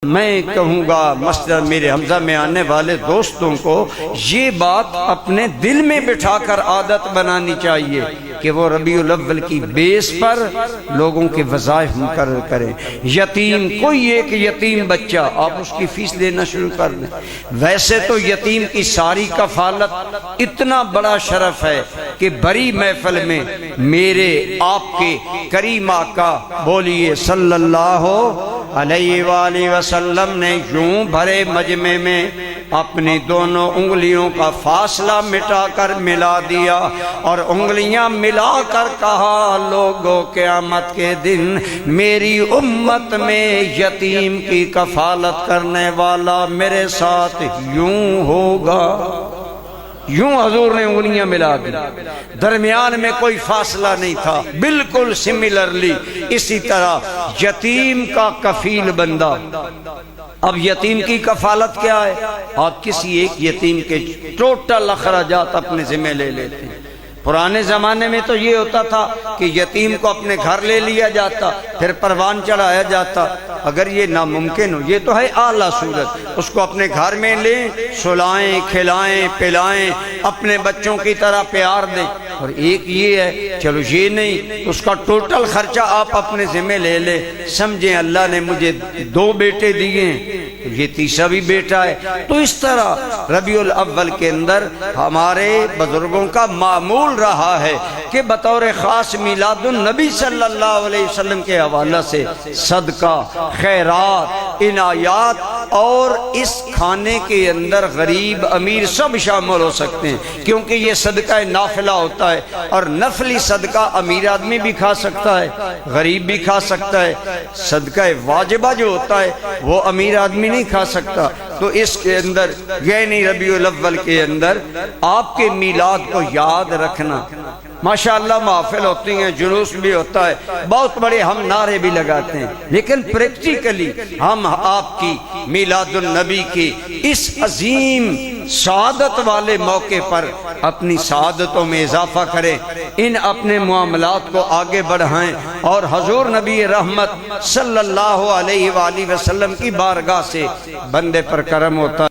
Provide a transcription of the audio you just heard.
میں کہوں گا مسجد میرے حمزہ میں آنے والے دوستوں کو یہ بات اپنے دل میں بٹھا کر عادت بنانی چاہیے کہ وہ ربیع الاول کی بیس پر لوگوں کے وظائف مقرر کریں۔ یتیم کوئی ایک یتیم بچہ آپ اس کی فیس لینا شروع کر دیں۔ ویسے تو یتیم کی ساری کفالت اتنا بڑا شرف ہے کہ بڑی محفل میں میرے آپ کے کریم آقا بولیے صلی اللہ علیہ وآلہ وسلم نے یوں بھرے مجمع میں اپنی دونوں انگلیوں کا فاصلہ مٹا کر ملا دیا اور انگلیاں ملا کر کہا، لوگوں قیامت کے دن میری امت میں یتیم کی کفالت کرنے والا میرے ساتھ یوں ہوگا۔ یوں حضور نے انگلیاں ملا دی، درمیان میں کوئی فاصلہ نہیں تھا، بالکل سملرلی اسی طرح یتیم کا کفیل بندہ۔ اب یتیم کی کفالت کیا ہے؟ آپ کسی ایک یتیم کے ٹوٹل اخراجات اپنے ذمہ لے لیتے ہیں۔ پرانے زمانے میں تو یہ ہوتا تھا کہ یتیم کو اپنے گھر لے لیا جاتا، پھر پروان چڑھایا جاتا۔ اگر یہ ناممکن ہو، یہ تو ہے اعلیٰ صورت، اس کو اپنے گھر میں لیں، سلائیں کھلائیں پلائیں، اپنے بچوں کی طرح پیار دیں۔ اور ایک یہ ہے چلو یہ نہیں، اس کا ٹوٹل خرچہ آپ اپنے ذمہ لے لیں۔ سمجھیں اللہ نے مجھے 2 بیٹے دیے ہیں، یہ تیسرا بھی بیٹا ہے۔ تو اس طرح ربیع الاول کے اندر ہمارے بزرگوں کا معمول رہا ہے کہ بطور خاص میلاد النبی صلی اللہ علیہ وسلم کے حوالہ سے صدقہ، خیرات، عنایات اور اس کھانے کے اندر غریب امیر سب شامل ہو سکتے ہیں، کیونکہ یہ صدقہ نافلہ ہوتا ہے، اور نفلی صدقہ امیر آدمی بھی کھا سکتا ہے، غریب بھی کھا سکتا ہے۔ صدقہ واجبہ جو ہوتا ہے وہ امیر آدمی نہیں کھا سکتا۔ تو اس کے اندر یعنی ربیع الاول کے اندر آپ کے میلاد کو یاد رکھنا۔ ماشاءاللہ محفل ہوتی ہیں، جلوس بھی ہوتا ہے، بہت بڑے ہم نعرے بھی لگاتے ہیں، لیکن پریکٹیکلی ہم آپ کی میلاد النبی کی اس عظیم سعادت والے موقع پر اپنی سعادتوں میں اضافہ کریں، ان اپنے معاملات کو آگے بڑھائیں، اور حضور نبی رحمت صلی اللہ علیہ وآلہ وسلم کی بارگاہ سے بندے پر کرم ہوتا ہے۔